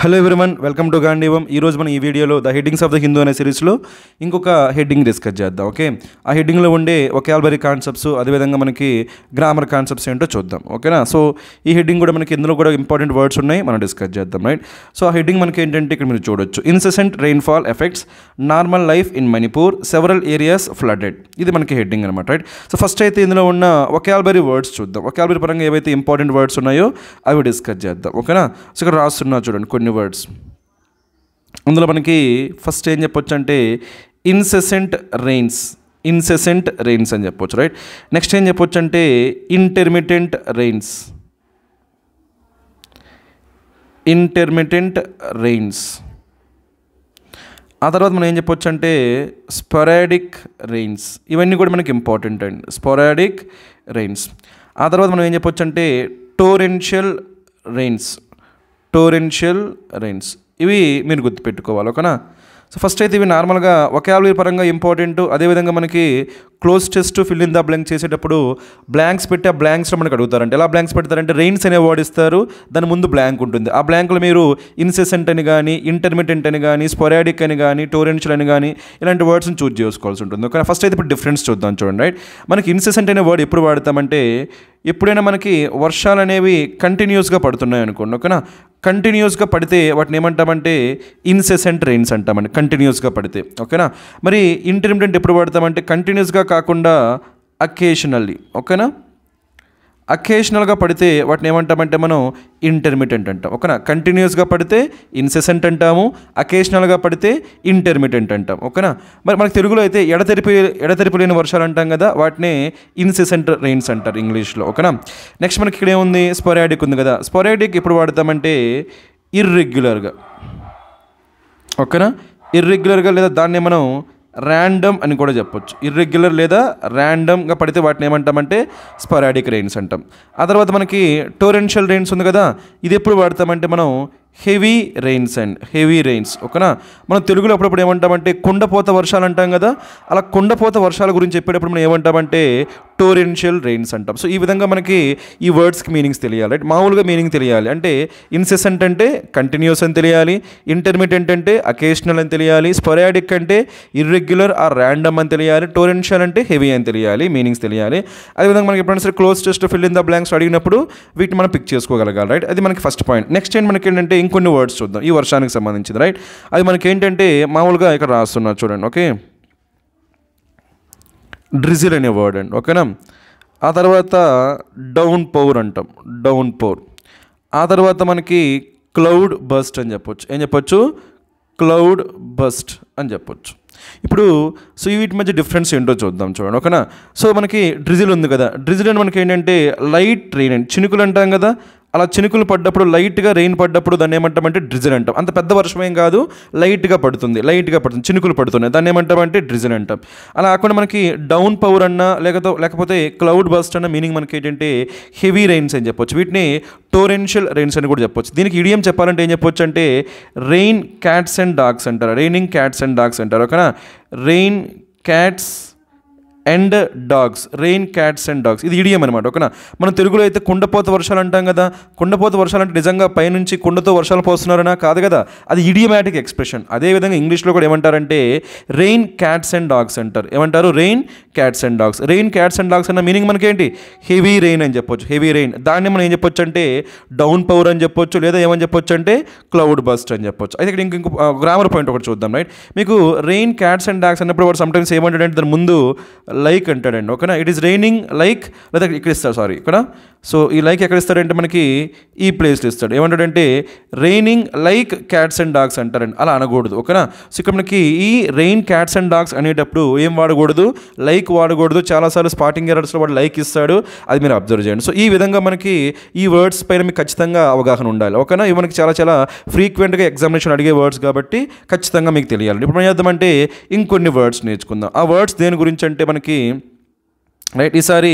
Hello everyone, welcome to గాంధీవం. ఈరోజు మనం ఈ వీడియోలో the headings of the Hindu అనే సిరీస్లో ఇంకొక హెడ్డింగ్ డిస్కస్ చేద్దాం. ఓకే, ఆ హెడ్డింగ్లో ఉండే వొకాబులరీ కాన్సెప్ట్స్, అదేవిధంగా మనకి గ్రామర్ కాన్సెప్ట్స్ ఏంటో చూద్దాం. ఓకేనా? సో ఈ హెడ్డింగ్ కూడా మనకి ఇందులో కూడా ఇంపార్టెంట్ వర్డ్స్ ఉన్నాయి, మనం డిస్కస్ చేద్దాం. రైట్. సో ఆ హెడ్డింగ్ మనకి ఏంటంటే ఇక్కడ మీరు చూడొచ్చు, incessant rainfall effects normal life in Manipur, several areas flooded. ఇది మనకి హెడ్డింగ్ అనమాట. రైట్. సో ఫస్ట్ అయితే ఇందులో ఉన్న వొకాబులరీ వర్డ్స్ చూద్దాం. వొకాబులరీ పరంగా ఏవైతే ఇంపార్టెంట్ వర్డ్స్ ఉన్నాయో అవి డిస్కస్ చేద్దాం. ఓకేనా? సో ఇక్కడ రాస్తున్నా చూడండి కొన్ని వర్డ్స్. అందులో మనకి ఫస్ట్ ఏం చెప్పొచ్చు అంటే ఇన్సెసెంట్ రెయిన్స్ అని చెప్పొచ్చు. రైట్. నెక్స్ట్ ఏం చెప్పొచ్చు అంటే ఇంటర్మిటెంట్ రెయిన్స్. ఆ తర్వాత మనం ఏం చెప్పొచ్చు అంటే స్పొరాడిక్ రెయిన్స్. ఇవన్నీ కూడా మనకి ఇంపార్టెంట్ అండి, స్పొరాడిక్ రెయిన్స్. ఆ తర్వాత మనం ఏం చెప్పొచ్చు అంటే టోరెన్షియల్ రెయిన్స్. ఇవి మీరు గుర్తుపెట్టుకోవాలి. ఓకేనా? సో ఫస్ట్ అయితే ఇవి నార్మల్గా వొకాబులరీ పరంగా ఇంపార్టెంట్. అదేవిధంగా మనకి cloze test fill in the blank చేసేటప్పుడు బ్లాంక్స్ పెట్టి ఆ బ్లాంక్స్లో మనకు అడుగుతారంటే ఎలా బ్లాంక్స్ పెడతారంటే రెయిన్స్ అనే వర్డ్ ఇస్తారు, దాని ముందు బ్లాంక్ ఉంటుంది. ఆ బ్లాంక్లో మీరు ఇన్సెసెంట్ అని కానీ, ఇంటర్మిటెంట్ అని కానీ, స్పొరాడిక్ అని కానీ, టోరెన్షియల్ అని కానీ ఇలాంటి వర్డ్స్ని చూజ్ చేసుకోవాల్సి ఉంటుంది. ఓకే, ఫస్ట్ అయితే ఇప్పుడు డిఫరెన్స్ చూద్దాం. చూడండి. రైట్. మనకి ఇన్సెసెంట్ అనే వర్డ్ ఎప్పుడు వాడతామంటే ఎప్పుడైనా మనకి వర్షాలు అనేవి కంటిన్యూస్గా పడుతున్నాయి అనుకోండి. ఓకేనా? కంటిన్యూస్గా పడితే వాటిని ఏమంటామంటే ఇన్సెసెంట్ రెయిన్స్ అంటామండి, కంటిన్యూస్గా పడితే. ఓకేనా? మరి ఇంటర్మిటెంట్ ఎప్పుడు పడతామంటే కంటిన్యూస్గా కాకుండా అకేషనల్లీ. ఓకేనా? అకేషనల్గా పడితే వాటిని ఏమంటామంటే మనం ఇంటర్మిటెంట్ అంటాం. ఓకేనా? కంటిన్యూస్గా పడితే ఇన్సెసెంట్ అంటాము, అకేషనల్గా పడితే ఇంటర్మిటెంట్ అంటాం. ఓకేనా? మరి మనకి తెలుగులో అయితే ఎడతెరిపి లేని వర్షాలు అంటాం కదా, వాటిని ఇన్సెసెంట్ రెయిన్స్ అంటారు ఇంగ్లీష్లో. ఓకేనా? నెక్స్ట్ మనకి ఇక్కడ ఏముంది, స్పొరాడిక్ ఉంది కదా. స్పొరాడిక్ ఎప్పుడు వాడతామంటే ఇర్రెగ్యులర్గా. ఓకేనా? ఇర్రెగ్యులర్గా లేదా దాన్ని మనం ర్యాండమ్ అని కూడా చెప్పొచ్చు. ఇర్రెగ్యులర్ లేదా ర్యాండమ్గా పడితే వాటిని ఏమంటామంటే స్పొరాడిక్ రెయిన్స్ అంటాం. ఆ తర్వాత మనకి టోరెన్షియల్ రెయిన్స్ ఉంది కదా, ఇది ఎప్పుడు వాడతామంటే మనం హెవీ రెయిన్స్. ఓకేనా? మనం తెలుగులో అప్పుడప్పుడు ఏమంటామంటే కుండపోత వర్షాలు అంటాం కదా, అలా కుండపోత వర్షాల గురించి చెప్పేటప్పుడు మనం ఏమంటామంటే టోరెన్షియల్ రెయిన్స్ అంటాం. సో ఈ విధంగా మనకి ఈ వర్డ్స్కి మీనింగ్స్ తెలియాలి. రైట్. మామూలుగా మీనింగ్ తెలియాలి అంటే ఇన్సెసెంట్ అంటే కంటిన్యూస్ అని తెలియాలి, ఇంటర్మిటెంట్ అంటే అకేషనల్ అని తెలియాలి, స్పొరాడిక్ అంటే ఇర్రెగ్యులర్ ఆర్ ర్యాండమ్ అని తెలియాలి, టోరెన్షియల్ అంటే హెవీ అని తెలియాలి, మీనింగ్స్ తెలియాలి. అదేవిధంగా మనకి ఎప్పుడైనా సరే cloze test fill in the blanks అడిగినప్పుడు వీటిని మనం పిక్ చేసుకోగలగాలి. రైట్. అది మనకి ఫస్ట్ పాయింట్. నెక్స్ట్ ఏంటి మనకి ఏంటంటే ఇంకొన్ని వర్డ్స్ చూద్దాం ఈ వర్షానికి సంబంధించింది. రైట్. అది మనకి ఏంటంటే మామూలుగా ఇక్కడ రాస్తున్నారు చూడండి. ఓకే, డ్రిజిల్ అనే వర్డ్ అండి. ఓకేనా? ఆ తర్వాత డౌన్ పౌర్ అంటాం, ఆ తర్వాత మనకి క్లౌడ్ బస్ట్ అని చెప్పొచ్చు. ఏం చెప్పొచ్చు? క్లౌడ్ బస్ట్ అని చెప్పొచ్చు. ఇప్పుడు సో వీటి మధ్య డిఫరెన్స్ ఏంటో చూద్దాం. చూడండి. ఓకేనా? సో మనకి డ్రిజిల్ ఉంది కదా, డ్రిజిల్ అని మనకి ఏంటంటే లైట్ రెయిన్ అండి, చినుకులు అంటాం కదా, అలా చినుకులు పడ్డప్పుడు లైట్గా రెయిన్ పడ్డప్పుడు దాన్ని ఏమంటామంటే డ్రిజిల్ అంటాం. అంత పెద్ద వర్షం ఏం కాదు, లైట్గా పడుతుంది, చినుకులు పడుతున్నాయి, దాన్ని ఏమంటామంటే డ్రిజిల్ అంటాం. అలా కాకుండా మనకి డౌన్ పవర్ అన్నా లేకపోతే క్లౌడ్ బస్ట్ అన్న మీనింగ్ మనకి ఏంటంటే హెవీ రెయిన్స్ అని చెప్పొచ్చు. వీటిని టోరెన్షియల్ రెయిన్స్ అని కూడా చెప్పొచ్చు. దీనికి ఇడియం చెప్పాలంటే ఏం చెప్పొచ్చు అంటే రైనింగ్ క్యాట్స్ అండ్ డాగ్స్ అంటారు. ఓకేనా? రెయిన్ క్యాట్స్ అండ్ డాగ్స్ ఇది ఇడియం అనమాట. ఓకేనా? మనం తెలుగులో అయితే కుండపోత వర్షాలు అంటాం కదా, కుండపోత వర్షాలు అంటే నిజంగా పైనుంచి కుండతో వర్షాలు పోస్తున్నారనా? కాదు కదా, అది ఇడియమాటిక్ ఎక్స్ప్రెషన్. అదేవిధంగా ఇంగ్లీష్లో కూడా ఏమంటారంటే రెయిన్ క్యాట్స్ అండ్ డాగ్స్ అంటారు. ఏమంటారు? రెయిన్ క్యాట్స్ అండ్ డాగ్స్ అన్న మీనింగ్ మనకేంటి? హెవీ రెయిన్ అని చెప్పొచ్చు. హెవీ రెయిన్ దాన్ని మనం ఏం చెప్పొచ్చు అంటే డౌన్ పవర్ అని చెప్పొచ్చు, లేదా ఏమని చెప్పొచ్చు అంటే క్లౌడ్ బస్ట్ అని చెప్పొచ్చు. అయితే ఇక్కడ ఇంకో గ్రామర్ పాయింట్ ఒకటి చూద్దాం. రైట్. మీకు రెయిన్ క్యాట్స్ అండ్ డాగ్స్ అన్నప్పుడు వాడు సమ్టైమ్స్ ఏమంటాడంటే దాని ముందు లైక్ అంటాడండి. ఓకేనా? ఇట్ ఈస్ రైనింగ్ లైక్, లేదా ఇక్కడ ఇస్తాడు ఇక్కడ. సో ఈ లైక్ ఎక్కడ ఇస్తాడంటే మనకి ఈ ప్లేస్లో ఇస్తాడు. ఏమంటాడంటే raining like cats and dogs అంటారండి, అలా అనకూడదు. ఓకేనా? సో ఇక్కడ మనకి ఈ రెయిన్ క్యాట్స్ అండ్ డాగ్స్ అనేటప్పుడు ఏం వాడకూడదు, లైక్ వాడకూడదు. చాలాసార్లు స్పాటింగ్ ఎర్రర్స్లో వాడు లైక్ ఇస్తాడు, అది మీరు అబ్జర్వ్ చేయండి. సో ఈ విధంగా మనకి ఈ వర్డ్స్ పైన మీకు ఖచ్చితంగా అవగాహన ఉండాలి. ఓకేనా? ఇవి మనకి చాలా ఫ్రీక్వెంట్గా ఎగ్జామినేషన్ అడిగే వర్డ్స్ కాబట్టి ఖచ్చితంగా మీకు తెలియాలి. ఇప్పుడు మనం చేద్దామంటే ఇంకొన్ని వర్డ్స్ నేర్చుకుందాం. ఆ వర్డ్స్ దేని గురించి అంటే మనకి రైట్ ఈసారి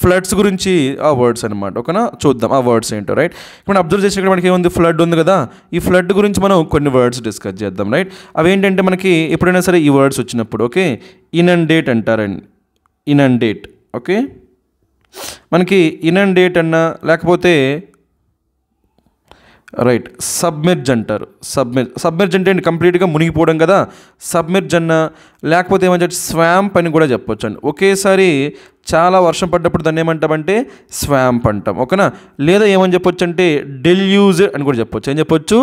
ఫ్లడ్స్ గురించి ఆ వర్డ్స్ అనమాట. ఓకేనా? చూద్దాం ఆ వర్డ్స్ ఏంటో. రైట్. ఇప్పుడు అబ్జర్వ్ చేసినక్కడ మనకి ఏముంది, ఫ్లడ్ ఉంది కదా, ఈ ఫ్లడ్ గురించి మనం కొన్ని వర్డ్స్ డిస్కస్ చేద్దాం. రైట్. అవేంటంటే మనకి ఎప్పుడైనా సరే ఈ వర్డ్స్ వచ్చినప్పుడు ఓకే ఇనండేట్ అంటారండి, ఇనండేట్. ఓకే, మనకి ఇనండేట్ అన్నా లేకపోతే రైట్. సబ్మెర్జ్ అంటారు. సబ్మెర్జ్ అంటే ఏంటి? కంప్లీట్గా మునిగిపోవడం కదా. సబ్మెర్జ్ అన్న, లేకపోతే ఏమని చెప్పి స్వాంప్ అని కూడా చెప్పొచ్చు అండి. ఒకేసారి చాలా వర్షం పడ్డప్పుడు దాన్ని ఏమంటామంటే స్వాంప్ అంటాం, ఓకేనా. లేదా ఏమని చెప్పొచ్చు అంటే డెల్యూజ్ అని కూడా చెప్పొచ్చు. ఏం చెప్పొచ్చు?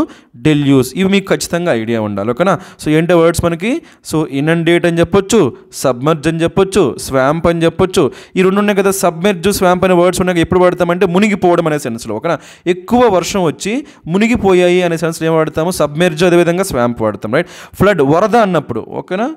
డెల్యూజ్. ఇవి మీకు ఖచ్చితంగా ఐడియా ఉండాలి, ఓకేనా. సో ఏంటో వర్డ్స్ మనకి? సో ఇనండేట్ అని చెప్పొచ్చు, సబ్మర్జ్ అని చెప్పొచ్చు, స్వాంప్ అని చెప్పొచ్చు. ఈ రెండు ఉన్నాయి కదా, సబ్మెర్జ్ స్వాంప్ అనే వర్డ్స్ ఉన్నాయి. ఎప్పుడు వాడతామంటే మునిగిపోవడం అనే సెన్స్లో, ఓకేనా. ఎక్కువ వర్షం వచ్చి మునిగిపోయాయి అనే సెన్స్లో ఏం వాడతాము? సబ్మెర్జ్, అదేవిధంగా స్వాంప్ వాడతాం, రైట్. ఫ్లడ్, వరద అన్నప్పుడు, ఓకేనా.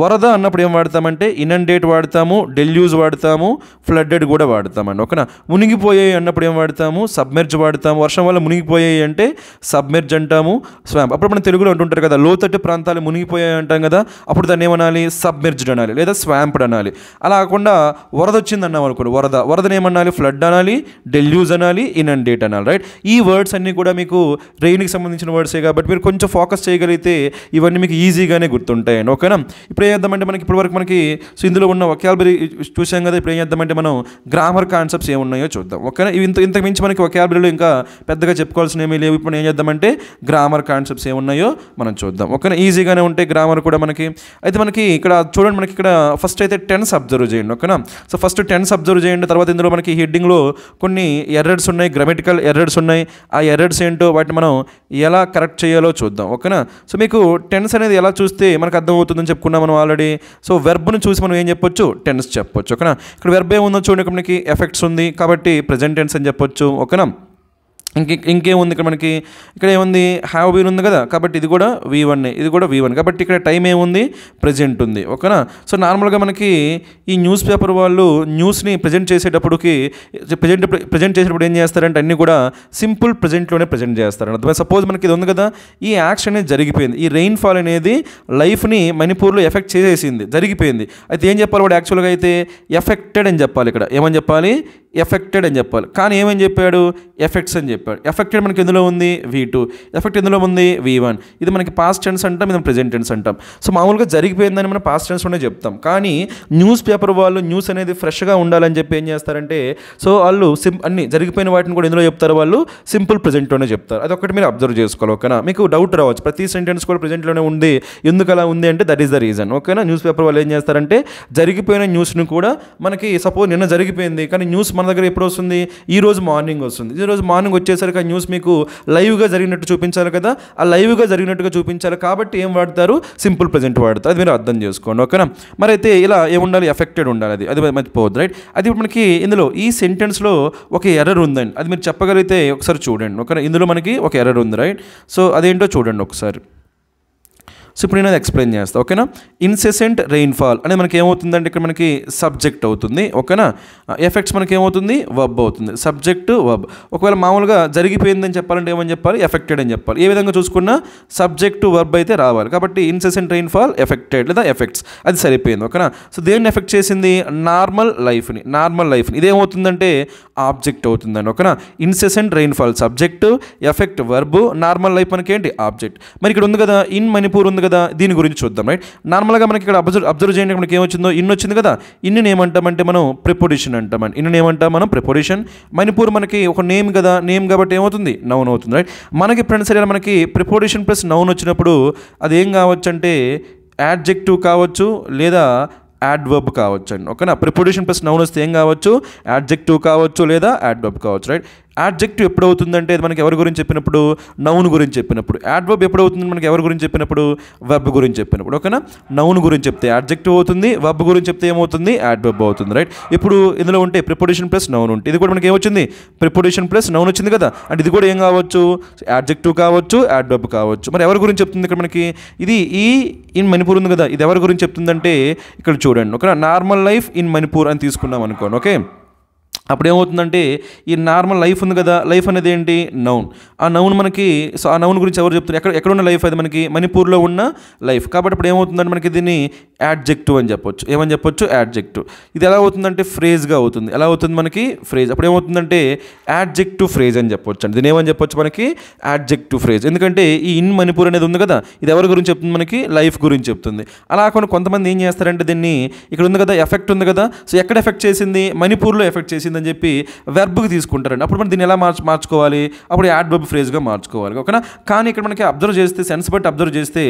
వరద అన్నప్పుడు ఏం వాడతామంటే ఇనండేట్ వాడతాము, డెల్యూజ్ వాడతాము, ఫ్లడ్డెడ్ కూడా వాడతామండి, ఓకేనా. మునిగిపోయాయి అన్నప్పుడు ఏం వాడతాము? సబ్మెర్జ్ వాడతాము. వర్షం వల్ల మునిగిపోయాయి అంటే సబ్మెర్జ్ అంటాము, స్వాంప్. అప్పుడు మనం తెలుగులో అంటుంటారు కదా, లోతట్టు ప్రాంతాలు మునిగిపోయాయి అంటాం కదా, అప్పుడు దాన్ని ఏమనాలి? సబ్మెర్జ్డ్ అనాలి, లేదా స్వాంప్డ్ అనాలి. అలా కాకుండా వరద వచ్చింది అన్నాం అనుకోండి, వరదని ఏమనాలి? ఫ్లడ్ అనాలి, డెల్యూజ్ అనాలి, ఇనండేట్ అనాలి, రైట్. ఈ వర్డ్స్ అన్నీ కూడా మీకు రెయిన్కి సంబంధించిన వర్డ్సే కాబట్టి మీరు కొంచెం ఫోకస్ చేయగలిగితే ఇవన్నీ మీకు ఈజీగానే గుర్తుంటాయండి, ఓకేనా. ఇప్పుడు ఏం చేద్దామంటే మనకి ఇప్పటివరకు మనకి సో ఇందులో ఉన్న వొకాబులరీ చూసాం కదా. ఇప్పుడు ఏం చేద్దామంటే మనం గ్రామర్ కాన్సెప్ట్స్ ఏమున్నాయో చూద్దాం, ఓకేనా. ఇవి ఇంతకు మించి మనకి వొకాబులరీలో ఇంకా పెద్దగా చెప్పుకోవాల్సిన ఏమీ లేవు. ఇప్పుడు ఏం చేద్దామంటే గ్రామర్ కాన్సెప్ట్స్ ఏమున్నాయో మనం చూద్దాం, ఓకేనా. ఈజీగానే ఉంటాయి గ్రామర్ కూడా మనకి. అయితే మనకి ఇక్కడ చూడండి, మనకి ఇక్కడ ఫస్ట్ అయితే టెన్స్ అబ్జర్వ్ చేయండి, ఓకేనా. సో ఫస్ట్ టెన్స్ అబ్జర్వ్ చేయండి. తర్వాత ఇందులో మనకి హెడ్డింగ్లో కొన్ని ఎర్రర్స్ ఉన్నాయి, గ్రామటికల్ ఎర్రర్స్ ఉన్నాయి. ఆ ఎర్రర్స్ ఏంటో వాటిని మనం ఎలా కరెక్ట్ చేయాలో చూద్దాం, ఓకేనా. సో మీకు టెన్స్ అనేది ఎలా చూస్తే మనకు అర్థమవుతుందని చెప్పుకున్నాం మనం ఆల్రెడీ. సో వెర్బ్ను చూసి మనం ఏం చెప్పొచ్చు? టెన్స్ చెప్పొచ్చు, ఓకేనా. ఇక్కడ వెర్బ్ ఏముందో చూడండి, ఇక్కడ మనకి ఎఫెక్ట్స్ ఉంది కాబట్టి ప్రెజెంట్ టెన్స్ అని చెప్పొచ్చు, ఓకేనా. ఇంకేముంది ఇక్కడ మనకి? ఇక్కడ ఏముంది? హ్యావ్ బీన్ ఉంది కదా, కాబట్టి ఇది కూడా V1, ఇది కూడా V1. కాబట్టి ఇక్కడ టైం ఏముంది? ప్రజెంట్ ఉంది, ఓకేనా. సో నార్మల్గా మనకి ఈ న్యూస్ పేపర్ వాళ్ళు న్యూస్ని ప్రజెంట్ చేసేటప్పటికి ప్రజెంట్ చేసేటప్పుడు ఏం చేస్తారంటే అన్నీ కూడా సింపుల్ ప్రజెంట్లోనే ప్రజెంట్ చేస్తారు. అర్థమైంది? సపోజ్ మనకి ఇది ఉంది కదా, ఈ యాక్షన్ అనేది జరిగిపోయింది, ఈ రెయిన్ఫాల్ అనేది లైఫ్ని మణిపూర్లో ఎఫెక్ట్ చేసేసింది, జరిగిపోయింది. అయితే ఏం చెప్పాలి వాడు? యాక్చువల్గా అయితే ఎఫెక్టెడ్ అని చెప్పాలి. ఇక్కడ ఏమని చెప్పాలి? ఎఫెక్టెడ్ అని చెప్పాలి. కానీ ఏమని చెప్పాడు? ఎఫెక్ట్స్ అని చెప్పాడు. ఎఫెక్టెడ్ మనకి ఎందులో ఉంది? V2. ఎఫెక్ట్ ఎందులో ఉంది? V1. ఇది మనకి పాస్ట్ టెన్స్ అంటాం, ఇది ప్రెజెంట్ టెన్స్ అంటాం. సో మామూలుగా జరిగిపోయిందని మనం పాస్ట్ టెన్స్లోనే చెప్తాం. కానీ న్యూస్ పేపర్ వాళ్ళు న్యూస్ అనేది ఫ్రెష్గా ఉండాలని చెప్పి ఏం చేస్తారంటే, సో వాళ్ళు అన్ని జరిగిపోయిన వాటిని కూడా ఎందులో చెప్తారు? వాళ్ళు సింపుల్ ప్రెజెంట్లోనే చెప్తారు. అదొకటి మీరు అబ్జర్వ్ చేసుకోవాలి, ఓకేనా. మీకు డౌట్ రావచ్చు, ప్రతి సెంటెన్స్ కూడా ప్రెజెంట్లోనే ఉంది, ఎందుకు అలా ఉంది అంటే దట్ ఈస్ ద రీజన్, ఓకేనా. న్యూస్ పేపర్ వాళ్ళు ఏం చేస్తారంటే జరిగిపోయిన న్యూస్ని కూడా మనకి సపోజ్ నిన్న జరిగిపోయింది, కానీ న్యూస్ మన దగ్గర ఎప్పుడు వస్తుంది? ఈ రోజు మార్నింగ్ వస్తుంది. ఈ రోజు మార్నింగ్ వచ్చేసరికి ఆ న్యూస్ మీకు లైవ్గా జరిగినట్టు చూపించాలి కదా, ఆ లైవ్గా జరిగినట్టుగా చూపించాలి కాబట్టి ఏం వాడతారు? సింపుల్ ప్రెజెంట్ వాడతారు. అది మీరు అర్థం చేసుకోండి, ఓకేనా. మరి అయితే ఇలా ఏముండాలి? ఎఫెక్టెడ్ ఉండాలి, అది మర్చిపోవద్దు, రైట్. అది ఇప్పుడు మనకి ఇందులో ఈ సెంటెన్స్లో ఒక ఎర్రర్ ఉందండి, అది మీరు చెప్పగలిగితే ఒకసారి చూడండి, ఓకేనా. ఇందులో మనకి ఒక ఎర్రర్ ఉంది, రైట్. సో అదేంటో చూడండి ఒకసారి. సో ఇప్పుడు నేను అది ఎక్స్ప్లెయిన్ చేస్తాను, ఓకేనా. ఇన్సెసెంట్ రెయిన్ఫాల్ అనేది మనకి ఏమవుతుందంటే ఇక్కడ మనకి సబ్జెక్ట్ అవుతుంది, ఓకేనా. ఎఫెక్ట్స్ మనకి ఏమవుతుంది? వర్బ్ అవుతుంది. Subject verb. ఒకవేళ మామూలుగా జరిగిపోయిందని చెప్పాలంటే ఏమని చెప్పాలి? ఎఫెక్టెడ్ అని చెప్పాలి. ఏ విధంగా చూసుకున్నా సబ్జెక్టు వర్బ్ అయితే రావాలి. కాబట్టి ఇన్సెసెంట్ రెయిన్ఫాల్ ఎఫెక్టెడ్ లేదా ఎఫెక్ట్స్, అది సరిపోయింది, ఓకేనా. సో దేన్ని ఎఫెక్ట్ చేసింది? నార్మల్ లైఫ్ని. ఇదేమవుతుందంటే ఆబ్జెక్ట్ అవుతుందండి, ఓకేనా. Incessant rainfall subject, effect verb, normal life మనకి ఏంటి? ఆబ్జెక్ట్. మరి ఇక్కడ ఉంది కదా ఇన్ మణిపూర్ ఉంది కదా, దీని గురించి చూద్దాం, రైట్. నార్మల్గా మనకి ఇక్కడ అబ్జర్వ్ చేయండి, మనకి ఏమొచ్చిందో? ఇన్ వచ్చింది కదా. ఇన్ని ఏమంటామంటే మనం ప్రిపోజిషన్ అంటామండి. ఇన్ని ఏమంటాం మనం? ప్రిపోజిషన్. మణిపూర్ మనకి ఒక నేమ్ కదా, నేమ్ కాబట్టి ఏమవుతుంది? నౌన్ అవుతుంది, రైట్. మనకి ఫ్రెండ్స్ సరే మనకి ప్రిపోజిషన్ ప్లస్ నౌన్ వచ్చినప్పుడు అది ఏం కావచ్చు అంటే యాడ్జెక్టివ్ కావచ్చు లేదా యాడ్వర్బ్ కావచ్చు అండి, ఓకేనా. ప్రిపోజిషన్ ప్లస్ నౌన్ వస్తే ఏం కావచ్చు? యాడ్జెక్టివ్ కావచ్చు లేదా యాడ్వర్బ్ కావచ్చు, రైట్. యాడ్జెక్టివ్ ఎప్పుడు అవుతుందంటే అది మనకి ఎవరి గురించి చెప్పినప్పుడు? నౌన్ గురించి చెప్పినప్పుడు. యాడ్వర్బ్ ఎప్పుడు అవుతుంది మనకి ఎవరి గురించి చెప్పినప్పుడు? వెబ్ గురించి చెప్పినప్పుడు, ఓకేనా. నౌన్ గురించి చెప్తే యాడ్జెక్టివ్ అవుతుంది, వెబ్ గురించి చెప్తే ఏమవుతుంది? యాడ్వర్బ్ అవుతుంది, రైట్. ఇప్పుడు ఇందులో ఉంటే ప్రిపోజిషన్ ప్లస్ నౌన్ ఉంటే ఇది కూడా మనకి ఏమొచ్చింది? ప్రిపోజిషన్ ప్లస్ నౌన్ వచ్చింది కదా, అంటే ఇది కూడా ఏం కావచ్చు? యాడ్జెక్టివ్ కావచ్చు, యాడ్వర్బ్ కావచ్చు. మరి ఎవరి గురించి చెప్తుంది ఇక్కడ మనకి? ఇది ఈ ఇన్ మణిపూర్ ఉంది కదా, ఇది ఎవరి గురించి చెప్తుందంటే ఇక్కడ చూడండి, ఓకేనా. నార్మల్ లైఫ్ ఇన్ మణిపూర్ అని తీసుకున్నాం అనుకోండి, ఓకే. అప్పుడు ఏమవుతుందంటే ఈ నార్మల్ లైఫ్ ఉంది కదా, లైఫ్ అనేది ఏంటి? నౌన్. ఆ నౌన్ మనకి, సో ఆ నౌన్ గురించి ఎవరు చెప్తున్నారు? ఎక్కడ ఉన్న లైఫ్? అది మనకి మణిపూర్లో ఉన్న లైఫ్. కాబట్టి ఇప్పుడు ఏమవుతుందంటే మనకి దీన్ని యాడ్జెక్టివ్ అని చెప్పొచ్చు. ఏమని చెప్పొచ్చు? యాడ్జెక్టివ్. ఇది ఎలా అవుతుందంటే ఫ్రేజ్గా అవుతుంది. ఎలా అవుతుంది మనకి? ఫ్రేజ్. అప్పుడు ఏమవుతుందంటే యాడ్జెక్టివ్ ఫ్రేజ్ అని చెప్పొచ్చు అండి. దీని ఏమని చెప్పొచ్చు మనకి? Adjective phrase. ఎందుకంటే ఈ ఇన్ మణిపూర్ అనేది ఉంది కదా, ఇది ఎవరి గురించి చెప్తుంది? మనకి లైఫ్ గురించి చెప్తుంది. అలా కొంతమంది ఏం చేస్తారంటే దీన్ని, ఇక్కడ ఉంది కదా ఎఫెక్ట్ ఉంది కదా, సో ఎక్కడ ఎఫెక్ట్ చేసింది? మణిపూర్లో ఎఫెక్ట్ చేసింది అని చెప్పి వెర్బ్కి తీసుకుంటారండి. అప్పుడు మనం దీన్ని ఎలా మార్చుకోవాలి? అప్పుడు యాడ్వర్బ్ ఫ్రేజ్గా మార్చుకోవాలి. ఓకేనా? కానీ ఇక్కడ మనకి అబ్జర్వ్ చేస్తే, సెన్స్ బట్టి అబ్జర్వ్ చేస్తే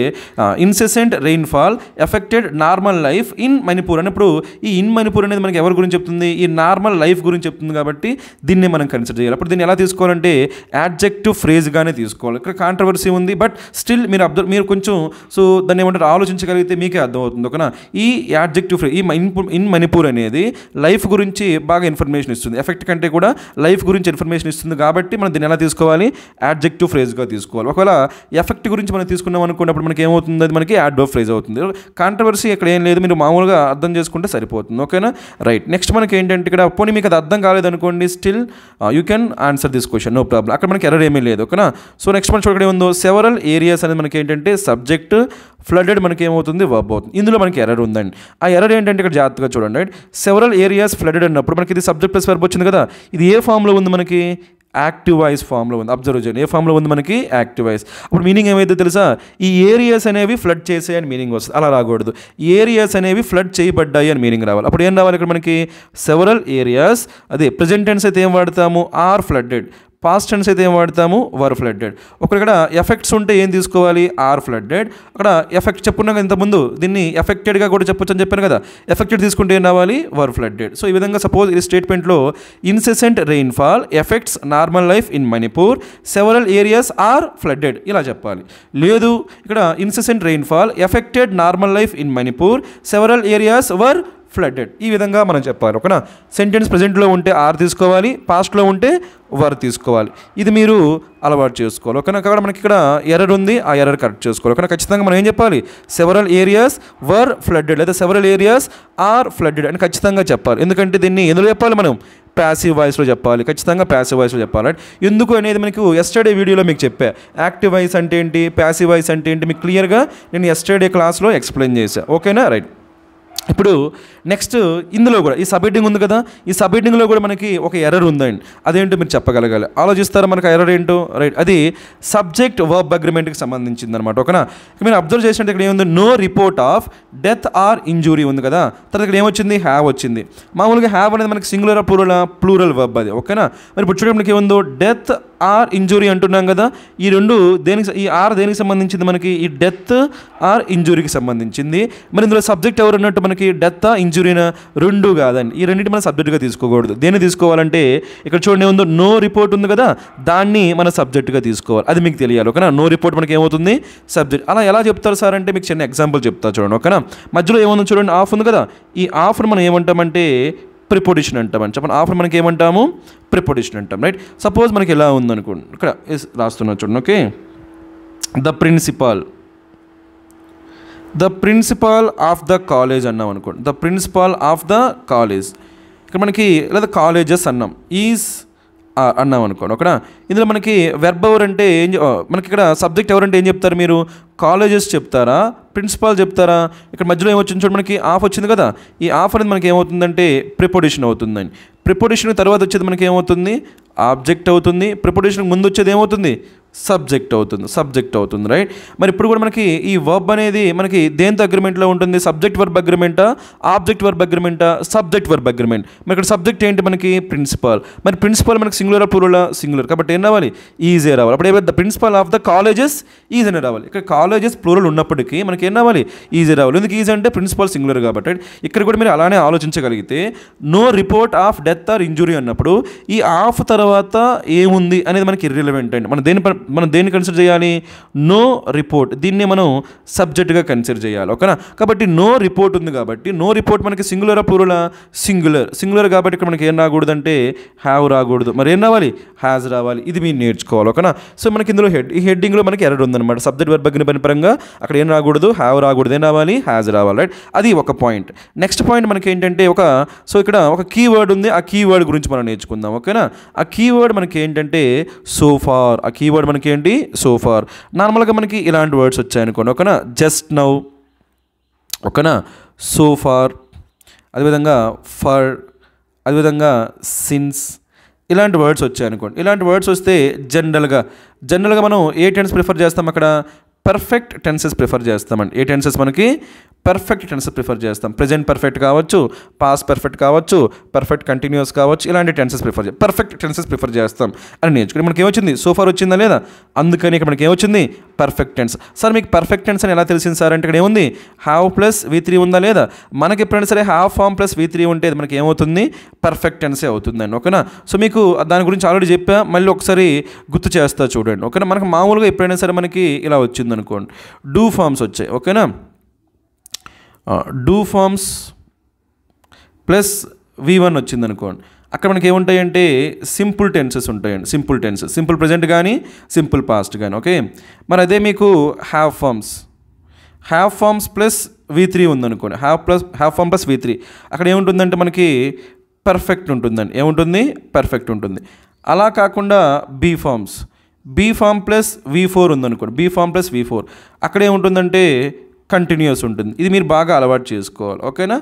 incessant rainfall affected normal life in Manipur అన్నప్పుడు ఈ ఇన్ మణిపూర్ అనేది మనకి ఎవరి గురించి చెప్తుంది? ఈ నార్మల్ లైఫ్ గురించి చెప్తుంది. కాబట్టి దీన్ని మనం కన్సిడర్ చేయాలి. అప్పుడు దీన్ని ఎలా తీసుకోవాలంటే యాడ్జెక్టివ్ ఫ్రేజ్గానే తీసుకోవాలి. ఇక్కడ కాంట్రవర్సీ ఉంది, బట్ స్టిల్ మీరు కొంచెం సో దాన్ని ఏమంటారు ఆలోచించగలిగితే మీకే అర్థమవుతుంది. ఓకేనా? ఈ యాడ్జెక్టివ్ ఫ్రేజ్, ఈ ఇన్ మణిపూర్ అనేది లైఫ్ గురించి బాగా ఇన్ఫర్మేషన్ ఇస్తుంది. ఎఫెక్ట్ కంటే కూడా లైఫ్ గురించి ఇన్ఫర్మేషన్ ఇస్తుంది. కాబట్టి మనం దీన్ని ఎలా తీసుకోవాలి? యాడ్జెక్టివ్ ఫ్రేజ్గా తీసుకోవాలి. ఒకవేళ ఎఫెక్ట్ గురించి మనం తీసుకున్నాం అనుకున్నప్పుడు మనకి ఏమవుతుంది? అది మనకి యాడ్వర్బ్ ఫ్రేజ్ అవుతుంది. కాంట్రవర్సీ ఇక్కడ ఏం లేదు, మీరు మామూలుగా అర్థం చేసుకుంటే సరిపోతుంది. ఓకేనా? రైట్. నెక్స్ట్ మనకి ఏంటంటే ఇక్కడ పోనీ మీకు అది అర్థం కాలేదనుకోండి, still you can answer this question, no problem. అక్కడ మనకి ఎర్రర్ ఏమీ లేదు. ఓకేనా? సో నెక్స్ట్ మనకి చూడడం ఏముందో, సెవరల్ ఏరియాస్ అనేది మనకి ఏంటంటే సబ్జెక్ట్, ఫ్లడెడ్ మనకి ఏమవుతుంది? వర్బ్ అవుతుంది. ఇందులో మనకి ఎర్రర్ ఉందండి. ఆ ఎర్రర్ ఏంటంటే ఇక్కడ జాగ్రత్తగా చూడండి. రైట్. సెవరల్ ఏరియాస్ ఫ్లడెడ్ అన్నప్పుడు మనకి ఇది సబ్జెక్ట్ ప్లస్ వర్బ్ వచ్చింది కదా, ఇది ఏ ఫామ్లో ఉంది? మనకి యాక్టివ్ వాయిస్ ఫామ్లో ఉంది. అబ్జర్వ్ చేయండి, ఏ ఫామ్లో ఉంది? మనకి యాక్టివ్ వాయిస్. అప్పుడు మీనింగ్ ఏమైతే తెలుసా? ఈ ఏరియాస్ అనేవి ఫ్లడ్ చేసాయి అని మీనింగ్ వస్తుంది. అలా రాకూడదు, ఏరియాస్ అనేవి ఫ్లడ్ చేయబడ్డాయి అని మీనింగ్ రావాలి. అప్పుడు ఏం రావాలి? ఇక్కడ మనకి సెవరల్ ఏరియాస్, అదే ప్రెజెంట్ టెన్స్ అయితే ఏం వాడతాము? Are flooded. పాస్ట్ టెన్స్ అయితే ఏం వాడతాము? Were flooded. ఒకరు ఇక్కడ ఎఫెక్ట్స్ ఉంటే ఏం తీసుకోవాలి? Are flooded. అక్కడ ఎఫెక్ట్ చెప్పుకున్నాక ఇంతకుముందు దీన్ని ఎఫెక్టెడ్గా కూడా చెప్పొచ్చు అని చెప్పాను కదా, ఎఫెక్టెడ్ తీసుకుంటే ఏం రావాలి? వర్ ఫ్లడ్డెడ్. సో ఈ విధంగా సపోజ్ ఈ స్టేట్మెంట్లో incessant rainfall effects normal life in Manipur, several areas are flooded ఇలా చెప్పాలి. లేదు, ఇక్కడ incessant rainfall affected normal life in Manipur, several areas were flooded. ఈ విధంగా మనం చెప్పాలి. ఓకేనా? సెంటెన్స్ ప్రెజెంట్లో ఉంటే ఆర్ తీసుకోవాలి, పాస్ట్లో ఉంటే వర్ తీసుకోవాలి. ఇది మీరు అలవాటు చేసుకోవాలి. ఓకేనా? కాబట్టి మనకి ఇక్కడ ఎర్రర్ ఉంది, ఆ ఎర్రర్ కరెక్ట్ చేసుకోవాలి. ఓకేనా? ఖచ్చితంగా మనం ఏం చెప్పాలి? సెవరల్ ఏరియాస్ వర్ ఫ్లడ్డెడ్ లేదా సెవరల్ ఏరియాస్ ఆర్ ఫ్లడ్డెడ్ అని ఖచ్చితంగా చెప్పాలి. ఎందుకంటే దీన్ని ఎందులో చెప్పాలి? మనం ప్యాసివ్ వాయిస్లో చెప్పాలి. ఖచ్చితంగా ప్యాసివ్ వాయిస్లో చెప్పాలి. ఎందుకు అనేది మనకు ఎస్టర్డే వీడియోలో మీకు చెప్పా. యాక్టివ్ వాయిస్ అంటే ఏంటి, ప్యాసివ్ వాయిస్ అంటే ఏంటి మీకు క్లియర్గా నేను ఎస్టర్డే క్లాస్లో ఎక్స్ప్లెయిన్ చేశాను. ఓకేనా? రైట్. ఇప్పుడు నెక్స్ట్ ఇందులో కూడా ఈ సబ్ హెడ్డింగ్ ఉంది కదా, ఈ సబ్ హెడ్డింగ్లో కూడా మనకి ఒక ఎర్రర్ ఉందండి. అదేంటో మీరు చెప్పగలగాలి. ఆలోచిస్తారా మనకు ఎర్రర్ ఏంటో? రైట్. అది సబ్జెక్ట్ వర్బ్ అగ్రిమెంట్కి సంబంధించింది అనమాట. ఓకేనా? మీరు అబ్జర్వ్ చేసినట్టు ఇక్కడ ఏముంది? No report of death or injury ఉంది కదా, తర్వాత ఇక్కడ ఏమొచ్చింది? హ్యావ్ వచ్చింది. మామూలుగా హ్యావ్ అనేది మనకి సింగులర్ ప్లూరల్ వర్బ్ అది. ఓకేనా? మరి ఇప్పుడు చూడండి మనకి ఏముందో డెత్ ఆర్ ఇంజురీ అంటున్నాం కదా, ఈ రెండు దేనికి, ఈ ఆర్ దేనికి సంబంధించింది? మనకి ఈ డెత్ ఆర్ ఇంజురీకి సంబంధించింది. మరి ఇందులో సబ్జెక్ట్ ఎవరు ఉన్నట్టు? మనకి డెత్ ఇంజురీనా? రెండు కాదండి. ఈ రెండింటి మనం సబ్జెక్ట్గా తీసుకోకూడదు. దేన్ని తీసుకోవాలంటే ఇక్కడ చూడండి ఏముందో నో రిపోర్ట్ ఉంది కదా, దాన్ని మన సబ్జెక్ట్గా తీసుకోవాలి. అది మీకు తెలియాలి. ఓకేనా? నో రిపోర్ట్ మనకి ఏమవుతుంది? సబ్జెక్ట్. అలా ఎలా చెప్తారు సార్ అంటే మీకు చిన్న ఎగ్జాంపుల్ చెప్తా చూడండి. ఓకేనా? మధ్యలో ఏముందో చూడండి, ఆఫ్ ఉంది కదా, ఈ ఆఫ్ను మనం ఏమంటామంటే ప్రిపోజిషన్ అంటామని చెప్పండి. ఆఫ్ను మనకి ఏమంటాము? ప్రిపోజిషన్ అంటాం. రైట్. సపోజ్ మనకి ఎలా ఉందనుకోండి, ఇక్కడ రాస్తున్నా చూడండి. Okay, the principal of the college అన్నాం అనుకోండి. The principal of the college. ఇక్కడ మనకి లేదా కాలేజెస్ అన్నాం, ఈజ్ అన్నాం అనుకోండి. ఓకేనా? ఇందులో మనకి వెర్బ్ ఎవరంటే మనకి ఇక్కడ సబ్జెక్ట్ ఎవరంటే ఏం చెప్తారు మీరు? కాలేజెస్ చెప్తారా, ప్రిన్సిపాల్ చెప్తారా? ఇక్కడ మధ్యలో ఏమొచ్చింది చూడండి, మనకి ఆఫ్ వచ్చింది కదా, ఈ ఆఫ్ అనేది మనకి ఏమవుతుందంటే ప్రిపోజిషన్ అవుతుందండి. ప్రిపోజిషన్ తర్వాత వచ్చేది మనకి ఏమవుతుంది? ఆబ్జెక్ట్ అవుతుంది. ప్రిపోజిషన్ ముందు వచ్చేది ఏమవుతుంది? సబ్జెక్ట్ అవుతుంది. రైట్. మరి ఇప్పుడు కూడా మనకి ఈ వర్బ్ అనేది మనకి దేంతో అగ్రిమెంట్లో ఉంటుంది? సబ్జెక్ట్ వర్బ్ అగ్రిమెంటా, ఆబ్జెక్ట్ వర్బ్ అగ్రిమెంటా? Subject verb agreement. మరి ఇక్కడ సబ్జెక్ట్ ఏంటి? మనకి ప్రిన్సిపాల్. మరి ప్రిన్సిపాల్ మనకి సింగులర్ ప్లూరల్? సింగులర్. కాబట్టి ఏం రావాలి? ఈజే రావాలి. అప్పుడు ఏమైతే the principal of the colleges is అని రావాలి. ఇక్కడ కాలేజెస్ ప్లూరల్ ఉన్నప్పటికీ మనకి ఏం రావాలి? ఈజీ రావాలి. ఎందుకు ఈజీ అంటే ప్రిన్సిపాల్ సింగులర్ కాబట్టి. ఇక్కడ కూడా మీరు అలానే ఆలోచించగలిగితే no report of death or injury అన్నప్పుడు ఈ ఆఫ్ తర్వాత ఏముంది అనేది మనకి ఇర్రిలవెంట్ అండి. మనం దేన్ని కన్సిడర్ చేయాలి? No report. దీన్ని మనం సబ్జెక్ట్గా కన్సిడర్ చేయాలి. ఓకేనా? కాబట్టి నో రిపోర్ట్ ఉంది కాబట్టి నో రిపోర్ట్ మనకి సింగులరా ప్లూరలా? సింగులర్ కాబట్టి ఇక్కడ మనకి ఏం రాకూడదంటే హ్యావ్ రాకూడదు. మరి ఏం రావాలి? హ్యాజ్ రావాలి. ఇది మీరు నేర్చుకోవాలి. ఓకేనా? సో మనకి ఇందులో ఈ హెడ్డింగ్లో మనకి ఎర్రర్ ఉందన్నమాట. సబ్జెక్ట్ వర్బ్ అగ్రిమెంట్ పరంగా అక్కడ ఏం రాకూడదు? హ్యావ్ రాకూడదు. ఏం రావాలి? హ్యాజ్ రావాలి. రైట్. అది ఒక పాయింట్. నెక్స్ట్ పాయింట్ మనకి ఏంటంటే ఇక్కడ ఒక కీవర్డ్ ఉంది. ఆ కీవర్డ్ గురించి మనం నేర్చుకుందాం. ఓకేనా? ఆ కీవర్డ్ మనకి ఏంటంటే సో ఫార్. ఆ కీవర్డ్ మనకి ఏంటి? So far. నార్మల్గా మనకి ఇలాంటి వర్డ్స్ వచ్చాయనుకోండి. ఓకేనా? జస్ట్ నౌ, ఓకేనా. సో ఫార్, అదేవిధంగా ఫర్, అదేవిధంగా సిన్స్, ఇలాంటి వర్డ్స్ వచ్చాయనుకోండి. ఇలాంటి వర్డ్స్ వస్తే జనరల్గా మనం ఏ టెన్స్ ప్రిఫర్ చేస్తాం అక్కడ? పర్ఫెక్ట్ టెన్సెస్ ప్రిఫర్ చేస్తామండి. ఏ టెన్సెస్ మనకి? పర్ఫెక్ట్ టెన్సెస్ ప్రిఫర్ చేస్తాం. ప్రెజెంట్ పర్ఫెక్ట్ కావచ్చు, పాస్ట్ పర్ఫెక్ట్ కావచ్చు, పర్ఫెక్ట్ కంటిన్యూస్ కావచ్చు, ఇలాంటి టెన్సెస్ పర్ఫెక్ట్ టెన్సెస్ ప్రిఫర్ చేస్తాం అని నేర్చుకుని మనకి ఏమొచ్చింది? సో ఫార్ వచ్చిందా లేదా? అందుకని ఇక్కడ మనకి ఏమొచ్చింది? Perfect tense. సార్ మీకు పర్ఫెక్ట్ టెన్స్ అని ఎలా తెలిసింది సార్ అంటే ఇక్కడ ఏముంది? హ్యావ్ ప్లస్ V3 ఉందా లేదా? మనకి ఎప్పుడైనా సరే హ్యావ్ ఫామ్ ప్లస్ V3 ఉంటే మనకి ఏమవుతుంది? పర్ఫెక్ట్ టెన్సే అవుతుందండి. ఓకేనా. సో మీకు దాని గురించి ఆల్రెడీ చెప్పా, మళ్ళీ ఒకసారి గుర్తు చేస్తా చూడండి. ఓకేనా. మనకు మామూలుగా ఎప్పుడైనా సరే మనకి ఇలా వచ్చింది అనుకోండి, డూ ఫామ్స్ వచ్చాయి. ఓకేనా. డూ ఫామ్స్ ప్లస్ V1 వచ్చింది అనుకోండి, అక్కడ మనకి ఏముంటాయంటే సింపుల్ టెన్సెస్ ఉంటాయండి. సింపుల్ ప్రెజెంట్ కానీ సింపుల్ పాస్ట్ కానీ. ఓకే. మరి అదే మీకు హ్యావ్ ఫామ్స్ ప్లస్ V3 ఉందనుకోండి, హ్యావ్ ఫామ్ ప్లస్ V3, అక్కడ ఏముంటుందంటే మనకి పర్ఫెక్ట్ ఉంటుందండి. ఏముంటుంది? పర్ఫెక్ట్ ఉంటుంది. అలా కాకుండా బీ ఫామ్ ప్లస్ V4 ఉందనుకోండి, బీ ఫామ్ ప్లస్ V4, అక్కడ ఏముంటుందంటే కంటిన్యూస్ ఉంటుంది. ఇది మీరు బాగా అలవాటు చేసుకోవాలి. ఓకేనా.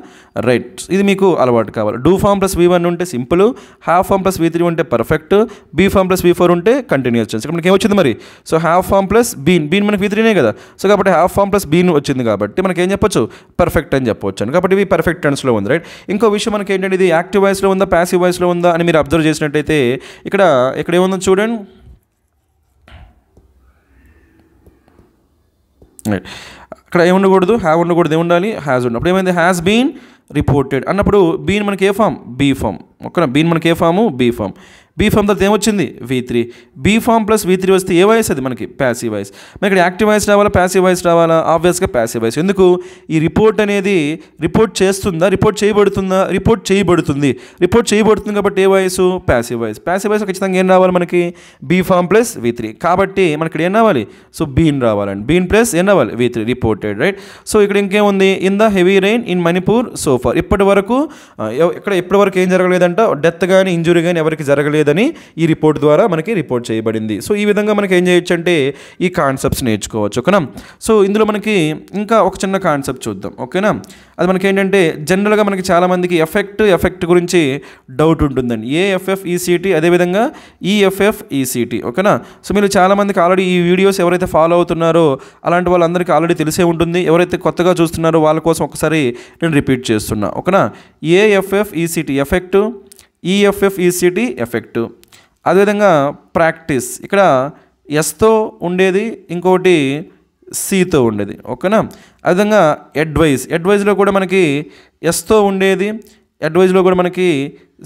రైట్. ఇది మీకు అలవాటు కావాలి. డూ ఫామ్ ప్లస్ V1 ఉంటే simple, have form plus V3 ఉంటే perfect, be form plus V4 ఉంటే కంటిన్యూస్ టెన్స్. ఇక్కడ మనకి ఏమొచ్చింది మరి? So have form plus been మనకి V3నే కదా. సో కాబట్టి హ్యావ్ ఫామ్ ప్లస్ బీన్ వచ్చింది కాబట్టి మనకి ఏం చెప్పొచ్చు? పర్ఫెక్ట్ అని చెప్పవచ్చు. కాబట్టి ఇవి పర్ఫెక్ట్ టెన్స్లో ఉంది. రైట్. ఇంకో విషయం మనకి ఏంటంటే ఇది యాక్టివ్ వాయిస్లో ఉందా ప్యాసివ్ వాయిస్లో ఉందా అని మీరు అబ్జర్వ్ చేసినట్టయితే ఇక్కడ ఏముందో చూడండి. అక్కడ ఏముండకూడదు? హ్యావ్ ఉండకూడదు. ఏముండాలి? హ్యాజ్ ఉండాలి. అప్పుడు ఏమైంది? హ్యాస్ బీన్ రిపోర్టెడ్ అన్నప్పుడు బీన్ మనకి ఏ ఫామ్? Be form. ఓకేనా. బీన్ మనకి ఏ form? Be form. Be form తర్వాత ఏమొచ్చింది? V3. Be form plus V3 వస్తే ఏ వాయిస్? అది మనకి ప్యాసివ్ వాయిస్. మరి ఇక్కడ యాక్టివ్ వాయిస్ రావాలా ప్యాసివ్ వాయిస్ రావాలా? ఆబ్వియస్గా ప్యాసివ్ వాయిస్. ఎందుకు? ఈ రిపోర్ట్ అనేది రిపోర్ట్ చేస్తుందా, రిపోర్ట్ చేయబడుతుందా? రిపోర్ట్ చేయబడుతుంది కాబట్టి ఏ voice? Passive voice. Passive voice ఖచ్చితంగా ఏం రావాలి మనకి? Be form plus V3. కాబట్టి మనకి ఇక్కడ ఏం రావాలి? సో బీన్ రావాలండి. బీన్ ప్లస్ ఏం రావాలి? V3. రిపోర్టెడ్. రైట్. సో ఇక్కడ ఇంకేముంది? In the heavy rain in Manipur so far. ఇప్పటి వరకు ఏం జరగలేదంట, డెత్ కానీ ఇంజురీ కానీ ఎవరికి జరగలేదని ఈ రిపోర్ట్ ద్వారా మనకి రిపోర్ట్ చేయబడింది. సో ఈ విధంగా మనకి ఏం చేయొచ్చు అంటే ఈ కాన్సెప్ట్స్ నేర్చుకోవచ్చు. ఓకేనా. సో ఇందులో మనకి ఇంకా ఒక చిన్న కాన్సెప్ట్ చూద్దాం. ఓకేనా. అది మనకి ఏంటంటే జనరల్గా మనకి చాలామందికి ఎఫెక్ట్ గురించి డౌట్ ఉంటుందండి. AFF-ECT అదేవిధంగా EFF-ECT. ఓకేనా. సో మీరు చాలామందికి ఆల్రెడీ ఈ వీడియోస్ ఎవరైతే ఫాలో అవుతున్నారో అలాంటి వాళ్ళందరికీ ఆల్రెడీ తెలిసే ఉంటుంది. ఎవరైతే కొత్తగా చూస్తున్నారో వాళ్ళ కోసం ఒకసారి నేను రిపీట్ చేస్తున్నా. ఓకేనా. AFF-ECT ఎఫెక్ట్, EFF-ECT ఎఫెక్ట్, అదేవిధంగా ప్రాక్టీస్ ఇక్కడ ఎస్తో ఉండేది, ఇంకోటి సితో ఉండేది. ఓకేనా. అదేవిధంగా అడ్వైజ్లో కూడా మనకి ఎస్తో ఉండేది, అడ్వైజ్లో కూడా మనకి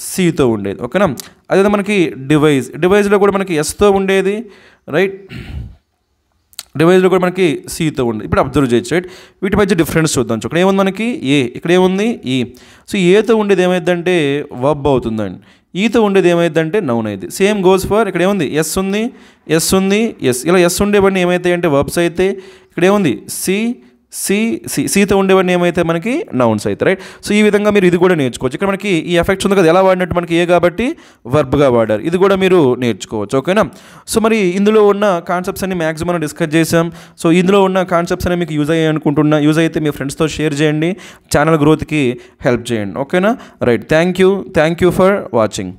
సితో ఉండేది. ఓకేనా. అదేవిధంగా మనకి డివైజ్లో కూడా మనకి ఎస్తో ఉండేది. రైట్. డివైజ్లో కూడా మనకి సితో ఉండేది. ఇప్పుడు అబ్జర్వ్ చేయొచ్చు. రైట్. వీటి మధ్య డిఫరెన్స్ చూద్దాం. ఇక్కడ ఏముంది మనకి? ఏ. ఇక్కడ ఏముంది? ఈ. సో ఏతో ఉండేది ఏమైందంటే వర్బ్ అవుతుందండి. ఈతో ఉండేది ఏమైందంటే నౌన్ అయింది. సేమ్ గోస్ ఫర్ ఇక్కడ ఏముంది? ఎస్ ఉంది. ఇలా ఎస్ ఉండేవన్నీ ఏమవుతాయి అంటే వర్బ్స్ అయితే, ఇక్కడ ఏముంది? సితో ఉండేవన్నీ ఏమైతే మనకి నౌన్స్ అయితే. రైట్. సో ఈ విధంగా మీరు ఇది కూడా నేర్చుకోవచ్చు. ఇక్కడ మనకి ఈ ఎఫెక్ట్స్ ఉంది కదా, ఎలా వాడినట్టు మనకి ఏ కాబట్టి వర్బ్గా వాడారు. ఇది కూడా మీరు నేర్చుకోవచ్చు. ఓకేనా. సో మరి ఇందులో ఉన్న కాన్సెప్ట్స్ అన్ని మ్యాక్సిమం డిస్కస్ చేసాం. సో ఇందులో ఉన్న కాన్సెప్ట్స్ అనేవి మీకు యూజ్ అయ్యాయి అనుకుంటున్నా. యూజ్ అయితే మీ ఫ్రెండ్స్తో షేర్ చేయండి, ఛానల్ గ్రోత్కి హెల్ప్ చేయండి. ఓకేనా. Right. Thank you for watching.